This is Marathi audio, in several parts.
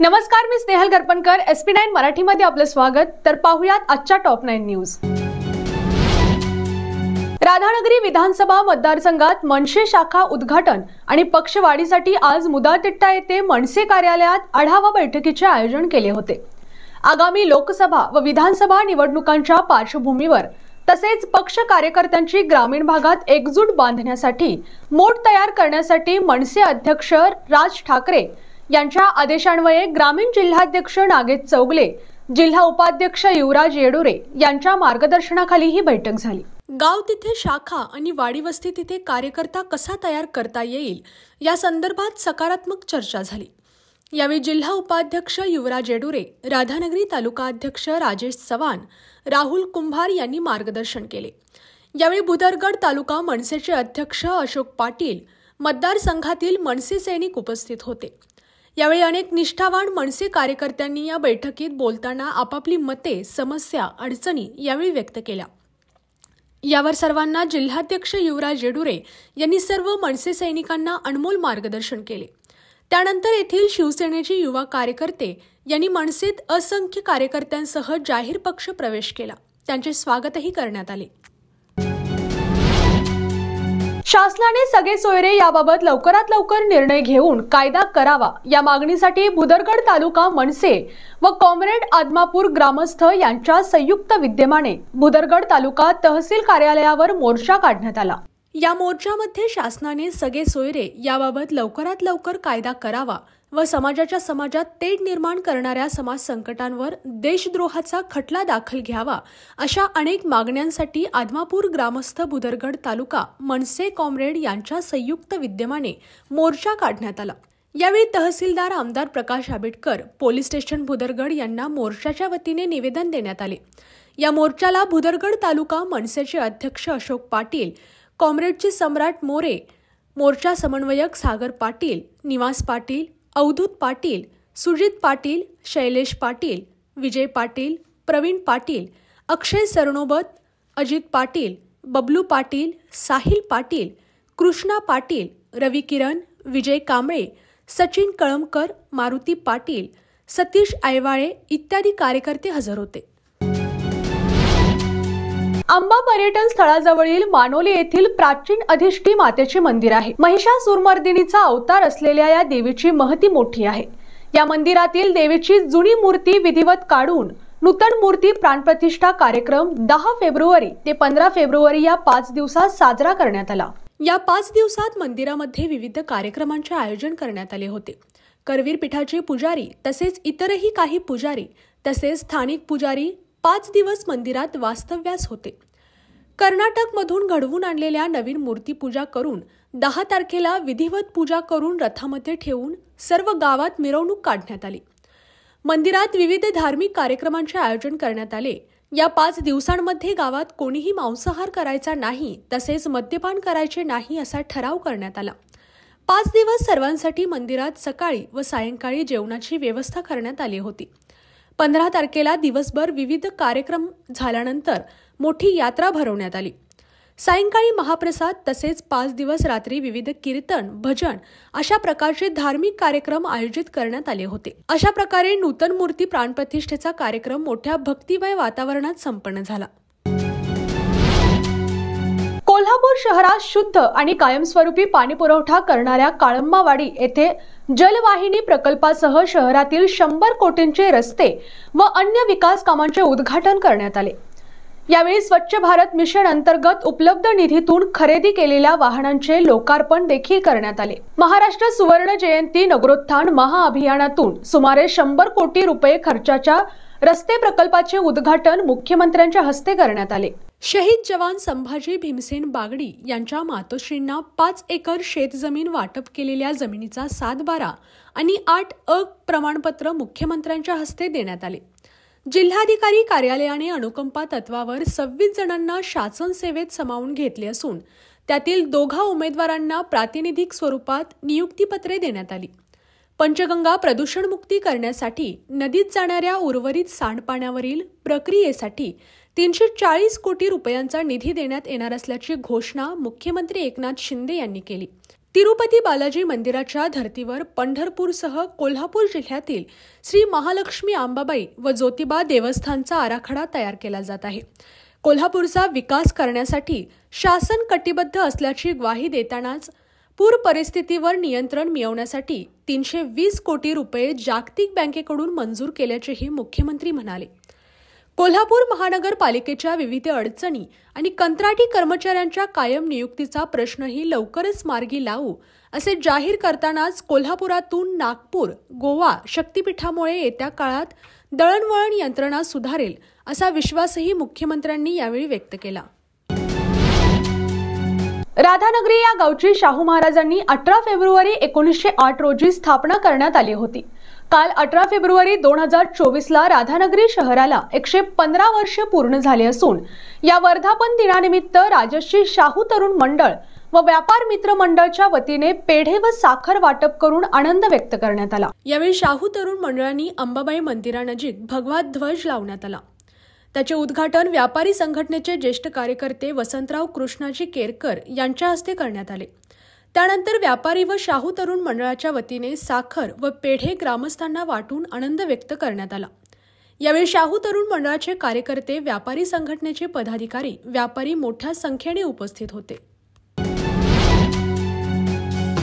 नमस्कार, मी स्नेहल गरपणकर. SP9 मराठीमध्ये आपलं स्वागत. तर पाहूयात आजच्या टॉप 9 न्यूज. राधानगरी विधानसभा मतदारसंघात मनसे शाखा उद्घाटन आणि पक्षवाढीसाठी आज मुदातिट्टा येथे मनसे कार्यालयात आढावा बैठकीचे आयोजन केले होते. आगामी लोकसभा व विधानसभा निवडणुकांच्या पार्श्वभूमीवर तसेच पक्ष कार्यकर्त्यांची ग्रामीण भागात एकजूट बांधण्यासाठी मोठ तयार करण्यासाठी मनसे अध्यक्ष राज ठाकरे यांच्या आदेशान्वये ग्रामीण जिल्हाध्यक्ष नागेश चौगले, जिल्हा उपाध्यक्ष युवराज येडुरे यांच्या मार्गदर्शनाखाली ही बैठक झाली. गाव तिथे शाखा आणि वाडी वस्ती तिथे कार्यकर्ता कसा तयार करता येईल या संदर्भात सकारात्मक चर्चा झाली. यावेळी जिल्हा उपाध्यक्ष युवराज येडुरे, राधानगरी तालुका अध्यक्ष राजेश चव्हाण, राहुल कुंभार यांनी मार्गदर्शन केले. यावेळी भुदरगड तालुका मनसेचे अध्यक्ष अशोक पाटील, मतदारसंघातील मनसे सैनिक उपस्थित होते. यावेळी अनेक निष्ठावान मनसे कार्यकर्त्यांनी या बैठकीत बोलताना आपापली मते, समस्या, अडचणी यावेळी व्यक्त केल्या. यावर सर्वांना जिल्हाध्यक्ष युवराज येडुरे यांनी सर्व मनसे सैनिकांना अनमोल मार्गदर्शन केले. त्यानंतर येथील शिवसेनेचे युवा कार्यकर्ते यांनी मनसेत असंख्य कार्यकर्त्यांसह जाहीर पक्ष प्रवेश केला. त्यांचे स्वागतही करण्यात आले. शासनाने सगळे सोयरे याबाबत लवकरात लवकर निर्णय घेऊन कायदा करावा या मागणीसाठी भुदरगड तालुका मनसे व कॉम्रेड आदमापूर ग्रामस्थ यांच्या संयुक्त विद्यमाने भुदरगड तालुका तहसील कार्यालयावर मोर्चा काढण्यात आला. या मोर्चामध्ये शासनाने सगळे सोयरे याबाबत लवकरात लवकर कायदा करावा व समाजात तेढ निर्माण करणाऱ्या समाज संकटांवर देशद्रोहाचा खटला दाखल घ्यावा अशा अनेक मागण्यांसाठी आदमापूर ग्रामस्थ भुदरगड तालुका मनसे कॉम्रेड यांच्या संयुक्त विद्यमाने मोर्चा काढण्यात आला. यावेळी तहसीलदार आमदार प्रकाश आंबेडकर, पोलीस स्टेशन भुदरगड यांना मोर्चाच्या वतीने निवेदन देण्यात आले. या मोर्चाला भुदरगड तालुका मनसेचे अध्यक्ष अशोक पाटील, कॉम्रेडचे सम्राट मोरे, मोर्चा समन्वयक सागर पाटील, निवास पाटील, अवधूत पाटील, सुजित पाटील, शैलेश पाटील, विजय पाटील, प्रवीण पाटील, अक्षय सरनोबत, अजित पाटील, बबलू पाटील, साहिल पाटील, कृष्णा पाटील, रवी किरण, विजय कांबळे, सचिन कळमकर, मारुती पाटील, सतीश आयवाळे इत्यादी कार्यकर्ते हजर होते. आंबा पर्यटन स्थळाजवळील मानोली येथील प्राचीन अधिष्ठी मातेचे मंदिर आहे. महिषासुरमर्दिनीचा अवतार असलेल्या या देवीची महती मोठी आहे. या मंदिरातील देवीची जुनी मूर्ती विधिवत काढून नूतन मूर्ती प्राणप्रतिष्ठा कार्यक्रम 10 फेब्रुवारी ते 15 फेब्रुवारी या 5 दिवसात साजरा करण्यात आला. या 5 दिवसात मंदिरामध्ये विविध कार्यक्रमांचे आयोजन करण्यात आले होते. करवीर पीठाचे पुजारी तसेच इतरही काही पुजारी तसेच स्थानिक पुजारी 5 दिवस मंदिरात वास्तव्यास होते. कर्नाटकमधून घडवून आणलेल्या नवीन मूर्ती पूजा करून 10 तारखेला विधिवत पूजा करून रथामध्ये ठेवून सर्व गावात मिरवणूक काढण्यात आली. मंदिरात विविध धार्मिक कार्यक्रमांचे आयोजन करण्यात आले. या 5 दिवसांमध्ये गावात कोणीही मांसाहार करायचा नाही तसेच मद्यपान करायचे नाही असा ठराव करण्यात आला. 5 दिवस सर्वांसाठी मंदिरात सकाळी व सायंकाळी जेवणाची व्यवस्था करण्यात आली होती. 15 तारखेला दिवसभर विविध कार्यक्रम झाल्यानंतर मोठी यात्रा भरवण्यात आली. सायंकाळी महाप्रसाद तसेच 5 दिवस रात्री विविध कीर्तन, भजन अशा प्रकारचे धार्मिक कार्यक्रम आयोजित करण्यात आले होते. अशा प्रकारे नूतन मूर्ती प्राणप्रतिष्ठेचा कार्यक्रम मोठ्या भक्तिमय वातावरणात संपन्न झाला. कोल्हापूर शहरात शुद्ध आणि कायमस्वरूपी पाणी पुरवठा करणाऱ्या काळंबावाडी येथे जलवाहिनी प्रकल्पासह शहरातील 100 कोटींचे रस्ते व अन्य विकास कामांचे उद्घाटन करण्यात आले. यावेळी स्वच्छ भारत मिशन अंतर्गत उपलब्ध निधीतून खरेदी केलेल्या वाहनांचे लोकार्पण देखील करण्यात आले. महाराष्ट्र सुवर्ण जयंती नगरोत्थान महाअभियानातून सुमारे 100 कोटी रुपये खर्चाच्या रस्ते प्रकल्पाचे उद्घाटन मुख्यमंत्र्यांच्या हस्ते करण्यात आले. शहीद जवान संभाजी भीमसेन बागडी यांच्या मातोश्रींना 5 एकर शेतजमीन वाटप केलेल्या जमिनीचा 7/12 आणि 8 प्रमाणपत्र मुख्यमंत्र्यांच्या हस्ते देण्यात आले. जिल्हाधिकारी कार्यालयाने अनुकंपा तत्वावर 26 जणांना शासन सेवेत सामावून घेतले असून त्यातील 2 उमेदवारांना प्रातिनिधिक स्वरूपात नियुक्तीपत्रे देण्यात आली. पंचगंगा प्रदूषणमुक्ती करण्यासाठी नदीत जाणाऱ्या उर्वरित सांडपाण्यावरील प्रक्रियेसाठी 340 कोटी रुपयांचा निधी देण्यात येणार असल्याची घोषणा मुख्यमंत्री एकनाथ शिंदे यांनी केली. तिरुपती बालाजी मंदिराच्या धर्तीवर पंढरपूरसह कोल्हापूर जिल्ह्यातील श्री महालक्ष्मी अंबाबाई व ज्योतिबा देवस्थानचा आराखडा तयार केला जात आहे. कोल्हापूरचा विकास करण्यासाठी शासन कटिबद्ध असल्याची ग्वाही देतानाच पूर परिस्थितीवर नियंत्रण मिळवण्यासाठी 320 कोटी रुपये जागतिक बँकेकडून मंजूर केल्याचेही मुख्यमंत्री म्हणाले. कोल्हापूर महानगरपालिकेच्या विविध अडचणी आणि कंत्राटी कर्मचाऱ्यांच्या कायम नियुक्तीचा प्रश्नही लवकरच मार्गी लावू असे जाहीर करतानाच कोल्हापुरातून नागपूर, गोवा शक्तीपीठामुळे येत्या काळात दळणवळण यंत्रणा सुधारेल असा विश्वासही मुख्यमंत्र्यांनी यावेळी व्यक्त केला. राधानगरी या गावची शाहू महाराजांनी 18 फेब्रुवारी 1908 रोजी स्थापना करण्यात आली होती. काल 18 फेब्रुवारी 2024 ला राधानगरी शहराला 115 वर्ष पूर्ण झाले असून या वर्धापन दिनानिमित्त राजश्री शाहू तरुण मंडळ व व्यापार मित्र मंडळच्या वतीने पेढे व साखर वाटप करून आनंद व्यक्त करण्यात आला. यावेळी शाहू तरुण मंडळांनी अंबाबाई मंदिरानजीक भगवा ध्वज लावण्यात आला. त्याचे उद्घाटन व्यापारी संघटनेचे ज्येष्ठ कार्यकर्ते वसंतराव कृष्णाजी केरकर यांच्या हस्ते करण्यात आले. त्यानंतर व्यापारी व शाहू तरुण मंडळाच्या वतीने साखर व पेढे ग्रामस्थांना वाटून आनंद व्यक्त करण्यात आला. यावेळी शाहू तरुण मंडळाचे कार्यकर्ते, व्यापारी संघटनेचे पदाधिकारी, व्यापारी मोठ्या संख्येने उपस्थित होते.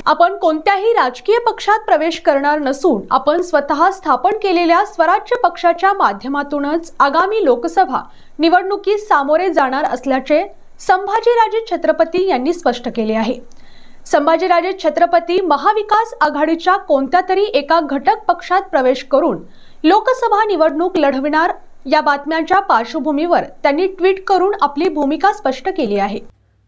आपण कोणत्याही राजकीय पक्षात प्रवेश करणार नसून आपण स्वतः स्थापन केलेल्या स्वराज्य पक्षाच्या माध्यमातूनच आगामी लोकसभा निवडणुकीस सामोरे जाणार असल्याचे संभाजीराजे छत्रपती यांनी स्पष्ट केले आहे. संभाजीराजे छत्रपती महाविकास आघाडीच्या कोणत्या तरी एका घटक पक्षात प्रवेश करून लोकसभा निवडणूक लढविणार या बातम्यांच्या पार्श्वभूमीवर त्यांनी ट्विट करून आपली भूमिका स्पष्ट केली आहे.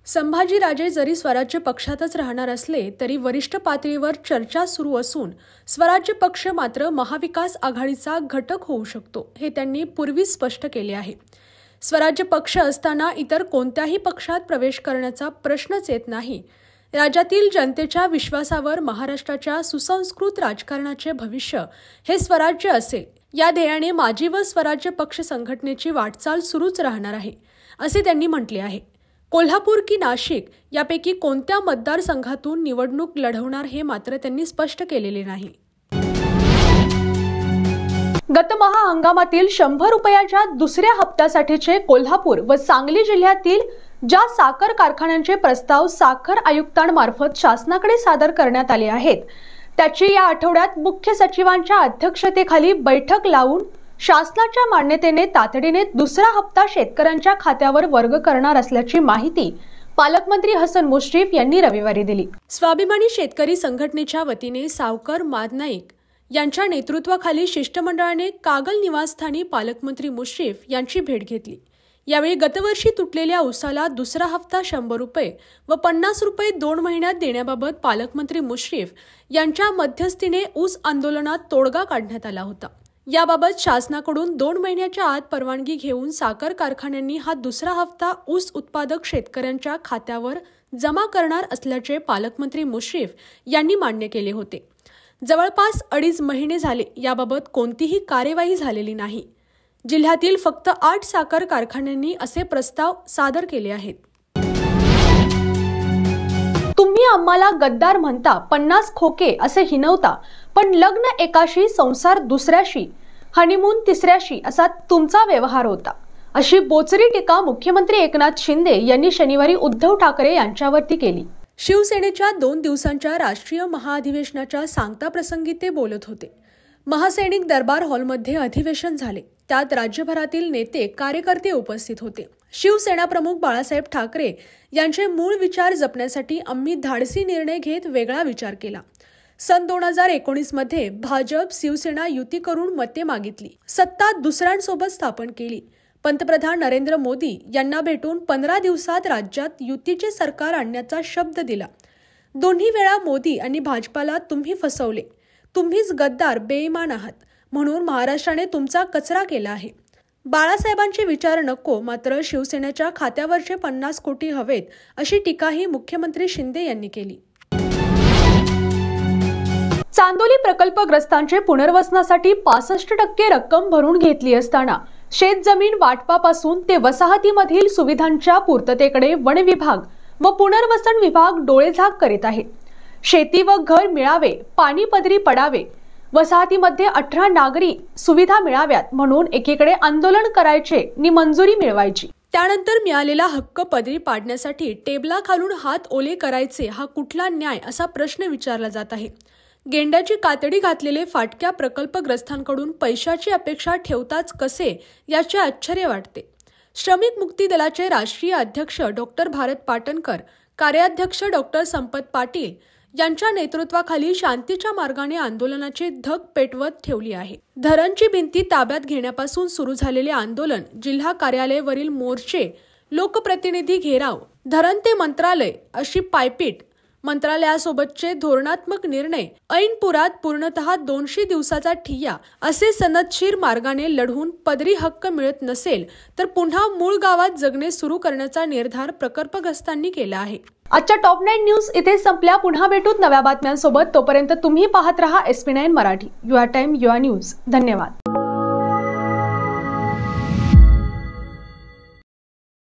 संभाजीराजे जरी स्वराज्य पक्षातच राहणार असले तरी वरिष्ठ पातळीवर चर्चा सुरू असून स्वराज्य पक्ष मात्र महाविकास आघाडीचा घटक होऊ शकतो हे त्यांनी पूर्वीच स्पष्ट केले आहे. स्वराज्य पक्ष असताना इतर कोणत्याही पक्षात प्रवेश करण्याचा प्रश्नच येत नाही. राज्यातील जनतेच्या विश्वासावर महाराष्ट्राच्या सुसंस्कृत राजकारणाचे भविष्य हे स्वराज्य असेल या ध्येयाने माझी व स्वराज्य पक्ष संघटनेची वाटचाल सुरूच राहणार आहे असे त्यांनी म्हटले आहे. कोल्हापूर की नाशिक यापैकी कोणत्या मतदारसंघातून निवडणूक लढवणार हे मात्र त्यांनी स्पष्ट केलेले नाही. गत महाहंगामातील 100 रुपयाच्या दुसऱ्या हप्त्यासाठीचे कोल्हापूर व सांगली जिल्ह्यातील ज्या साखर कारखान्यांचे प्रस्ताव साखर आयुक्तांमार्फत शासनाकडे सादर करण्यात आले आहेत त्याची या आठवड्यात मुख्य सचिवांच्या अध्यक्षतेखाली बैठक लावून शासनाच्या मान्यतेने तातडीने दुसरा हप्ता शेतकऱ्यांच्या खात्यावर वर्ग करणार असल्याची माहिती पालकमंत्री हसन मुश्रीफ यांनी रविवारी दिली. स्वाभिमानी शेतकरी संघटनेच्या वतीने सावकार मादनाईक यांच्या नेतृत्वाखाली शिष्टमंडळाने कागल निवासस्थानी पालकमंत्री मुश्रीफ यांची भेट घेतली. यावेळी गतवर्षी तुटलेल्या ऊसाला दुसरा हप्ता 100 रुपये व 50 रुपये 2 महिन्यात देण्याबाबत पालकमंत्री मुश्रीफ यांच्या मध्यस्थीने ऊस आंदोलनात तोडगा काढण्यात आला होता. याबाबत शासनाकडून 2 महिन्याच्या आत परवानगी घेऊन साखर कारखान्यांनी हा दुसरा हप्ता ऊस उत्पादक शेतकऱ्यांच्या खात्यावर जमा करणार असल्याचे पालकमंत्री मुश्रीफ यांनी मान्य केले होते. जवळपास 2.5 महिने झाले याबाबत कोणतीही कार्यवाही झालेली नाही. जिल्ह्यातील फक्त 8 साखर कारखान्यांनी असे प्रस्ताव सादर केले आहेत. तुम्ही आम्हाला गद्दार म्हणता, 50 खोके असे हिनवता, पण लग्न एकाशी, संसार दुसऱ्याशी, हनीमून तिसऱ्याशी असा तुमचा व्यवहार होता अशी बोचरी टीका मुख्यमंत्री एकनाथ शिंदे यांनी शनिवारी उद्धव ठाकरे यांच्यावरती केली. शिवसेनेच्या 2 दिवसांच्या राष्ट्रीय महाअधिवेशनाच्या सांगता प्रसंगी ते बोलत होते. महासैनिक दरबार हॉलमध्ये अधिवेशन झाले. त्यात राज्यभरातील नेते, कार्यकर्ते उपस्थित होते. शिवसेना प्रमुख बाळासाहेब ठाकरे यांचे मूळ विचार जपण्यासाठी आम्ही धाडसी निर्णय घेत वेगळा विचार केला. सन 2019 मध्ये भाजप शिवसेना युती करून मते मागितली. सत्ता दुसऱ्यांसोबत स्थापन केली. पंतप्रधान नरेंद्र मोदी यांना भेटून 15 दिवसात राज्यात युतीचे सरकार आणण्याचा शब्द दिला. दोन्ही वेळा मोदी आणि भाजपाला तुम्ही फसवले. तुम्हीच गद्दार, बेईमान आहात म्हणून महाराष्ट्राने तुमचा कचरा केला आहे. बाळासाहेबांचे विचार नको, मात्र शिवसेनेच्या खात्यावरचे 50 कोटी हवेत अशी टीकाही मुख्यमंत्री शिंदे यांनी केली. चांदोली प्रकल्पग्रस्तांचे पुनर्वसनासाठी 65% रक्कम भरून घेतली असताना शेतजमीन वाटपापासून ते वसाहतीमधील सुविधांच्या पूर्ततेकडे वन विभाग व पुनर्वसन विभाग डोळेझाक करीत आहे. शेती व घर मिळावे, पाणी पदरी पडावे, वसाहतीमध्ये 18 नागरी सुविधा मिळाव्यात म्हणून एकीकडे आंदोलन करायचे नि मंजुरी मिळवायची। त्यानंतर मिळालेला हक्क पदरी पाडण्यासाठी टेबलाखालून हात ओले करायचे हा कुठला न्याय असा प्रश्न विचारला जात आहे। गेंड्याची कातडी घातलेले फाटक्या प्रकल्पग्रस्तांकडून पैशाची अपेक्षा ठेवताच कसे याचे आश्चर्य वाटते। श्रमिक मुक्ती दलाचे राष्ट्रीय अध्यक्ष डॉक्टर भारत पाटणकर, कार्याध्यक्ष डॉक्टर संपत पाटील यांच्या नेतृत्वाखाली शांतीच्या मार्गाने आंदोलनाची धग पेटवत ठेवली आहे। धरणची भिंती ताब्यात घेण्यापासून सुरू झालेले आंदोलन, जिल्हा कार्यालयावरील मोर्चे, लोकप्रतिनिधी घेराव, धरण ते मंत्रालय अशी पायपीट, मंत्रालयासोबतचे धोरणात्मक निर्णय, ऐनपुरात पूर्णतः 200 दिवसाचा ठिय्या असे सनदशीर मार्गाने लढवून पदरी हक्क मिळत नसेल तर पुन्हा मूळ गावात जगणे सुरू करण्याचा निर्धार प्रकल्पग्रस्तांनी केला आहे। आजच्या टॉप 9 न्यूज इथे संपल्या। पुन्हा भेटूत नव्या बातम्यांसोबत। तोपर्यंत तुम्ही पाहत रहा SP9 Marathi, your time your news. धन्यवाद।